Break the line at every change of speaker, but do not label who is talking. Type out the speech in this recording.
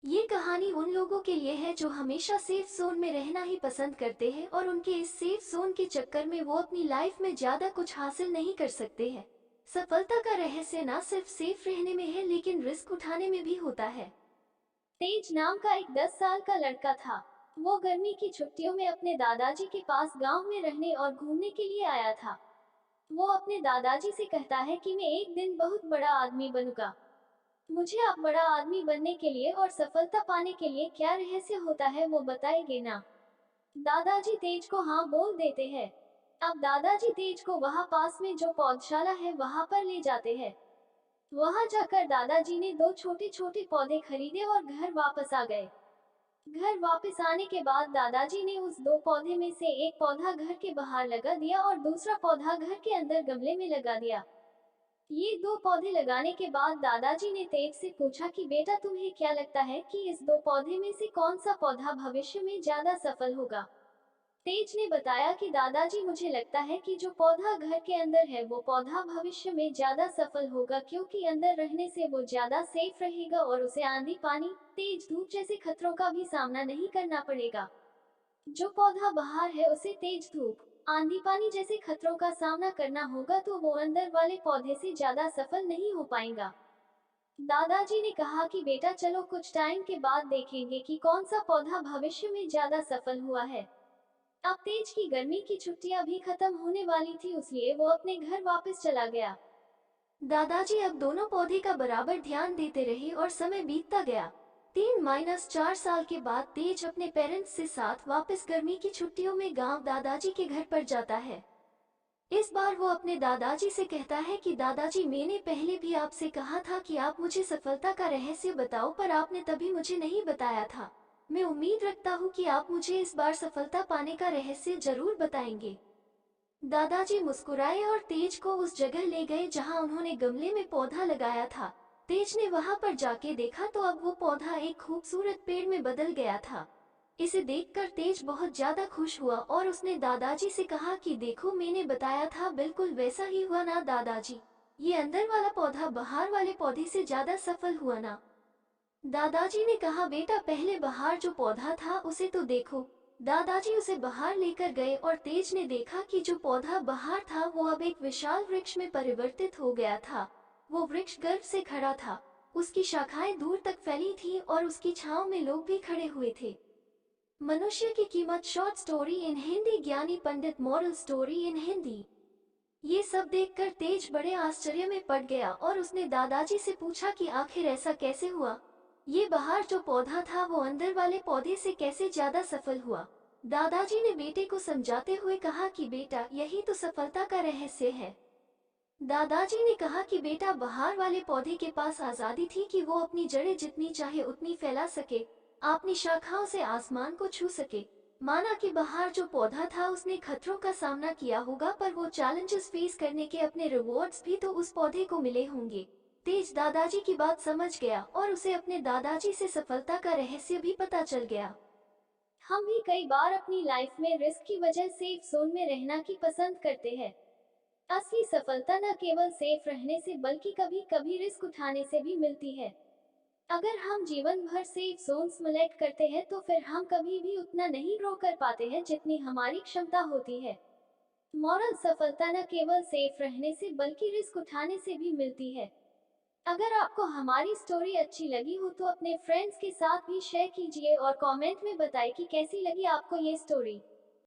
ये कहानी उन लोगों के लिए है जो हमेशा सेफ जोन में रहना ही पसंद करते हैं और उनके इस सेफ जोन के चक्कर में वो अपनी लाइफ में ज्यादा कुछ हासिल नहीं कर सकते हैं। सफलता का रहस्य ना सिर्फ सेफ रहने में है लेकिन रिस्क उठाने में भी होता है। तेज नाम का एक 10 साल का लड़का था। वो गर्मी की छुट्टियों में अपने दादाजी के पास गांव में रहने और घूमने के लिए आया था। वो अपने दादाजी से कहता है कि मैं एक दिन बहुत बड़ा आदमी बनूंगा। मुझे आप बड़ा आदमी बनने के लिए और सफलता पाने के लिए क्या रहस्य होता है वो बताएंगे ना। दादाजी तेज को हाँ बोल देते हैं। अब दादाजी तेज को वहाँ पास में जो पौधशाला है वहाँ पर ले जाते हैं। वहाँ जाकर दादाजी ने दो छोटे छोटे पौधे खरीदे और घर वापस आ गए। घर वापस आने के बाद दादाजी ने उस दो पौधे में से एक पौधा घर के बाहर लगा दिया और दूसरा पौधा घर के अंदर गमले में लगा दिया। ये दो पौधे लगाने के बाद दादाजी ने तेज से पूछा कि बेटा तुम्हें क्या लगता है कि इस दो पौधे में से कौन सा पौधा भविष्य में ज्यादा सफल होगा। तेज ने बताया कि दादाजी मुझे लगता है कि जो पौधा घर के अंदर है वो पौधा भविष्य में ज्यादा सफल होगा क्योंकि अंदर रहने से वो ज्यादा सेफ रहेगा और उसे आंधी पानी तेज धूप जैसे खतरों का भी सामना नहीं करना पड़ेगा। जो पौधा बाहर है उसे तेज धूप आंधी पानी जैसे खतरों का सामना करना होगा तो वो अंदर वाले पौधे से ज्यादा सफल नहीं हो पाएगा। दादाजी ने कहा कि बेटा चलो कुछ टाइम के बाद देखेंगे कि कौन सा पौधा भविष्य में ज्यादा सफल हुआ है। अब तेज की गर्मी की छुट्टियां भी खत्म होने वाली थी इसलिए वो अपने घर वापस चला गया। दादाजी अब दोनों पौधे का बराबर ध्यान देते रहे और समय बीतता गया। 3-4 साल के बाद तेज अपने पेरेंट्स से साथ वापस गर्मी की छुट्टियों में गांव दादाजी के घर पर जाता है। इस बार वो अपने दादाजी से कहता है कि दादाजी मैंने पहले भी आपसे कहा था कि आप मुझे सफलता का रहस्य बताओ पर आपने तभी मुझे नहीं बताया था। मैं उम्मीद रखता हूँ कि आप मुझे इस बार सफलता पाने का रहस्य जरूर बताएंगे। दादाजी मुस्कुराए और तेज को उस जगह ले गए जहाँ उन्होंने गमले में पौधा लगाया था। तेज ने वहाँ पर जाके देखा तो अब वो पौधा एक खूबसूरत पेड़ में बदल गया था। इसे देखकर तेज बहुत ज्यादा खुश हुआ और उसने दादाजी से कहा कि देखो मैंने बताया था बिल्कुल वैसा ही हुआ ना दादाजी। ये अंदर वाला पौधा बाहर वाले पौधे से ज्यादा सफल हुआ ना। दादाजी ने कहा बेटा पहले बाहर जो पौधा था उसे तो देखो। दादाजी उसे बाहर लेकर गए और तेज ने देखा कि जो पौधा बाहर था वो अब एक विशाल वृक्ष में परिवर्तित हो गया था। वो वृक्ष गर्व से खड़ा था। उसकी शाखाएं दूर तक फैली थी और उसकी छांव में लोग भी खड़े हुए थे। मनुष्य की कीमत शॉर्ट स्टोरी इन हिंदी ज्ञानी पंडित मॉरल स्टोरी इन हिंदी। ये सब देखकर तेज बड़े आश्चर्य में पड़ गया और उसने दादाजी से पूछा कि आखिर ऐसा कैसे हुआ। ये बाहर जो पौधा था वो अंदर वाले पौधे से कैसे ज्यादा सफल हुआ। दादाजी ने बेटे को समझाते हुए कहा कि बेटा यही तो सफलता का रहस्य है। दादाजी ने कहा कि बेटा बाहर वाले पौधे के पास आजादी थी कि वो अपनी जड़ें जितनी चाहे उतनी फैला सके, अपनी शाखाओं से आसमान को छू सके। माना कि बाहर जो पौधा था उसने खतरों का सामना किया होगा पर वो चैलेंजेस फेस करने के अपने रिवॉर्ड्स भी तो उस पौधे को मिले होंगे। तेज दादाजी की बात समझ गया और उसे अपने दादाजी से सफलता का रहस्य भी पता चल गया। हम भी कई बार अपनी लाइफ में रिस्क की वजह सेफ जोन में रहना की पसंद करते हैं। असली सफलता न केवल सेफ रहने से बल्कि कभी कभी रिस्क उठाने से भी मिलती है। अगर हम जीवन भर सेफ जोन सिमुलेट करते हैं तो फिर हम कभी भी उतना नहीं ग्रो कर पाते हैं जितनी हमारी क्षमता होती है। मॉरल सफलता न केवल सेफ रहने से बल्कि रिस्क उठाने से भी मिलती है। अगर आपको हमारी स्टोरी अच्छी लगी हो तो अपने फ्रेंड्स के साथ भी शेयर कीजिए और कमेंट में बताइए कि कैसी लगी आपको ये स्टोरी।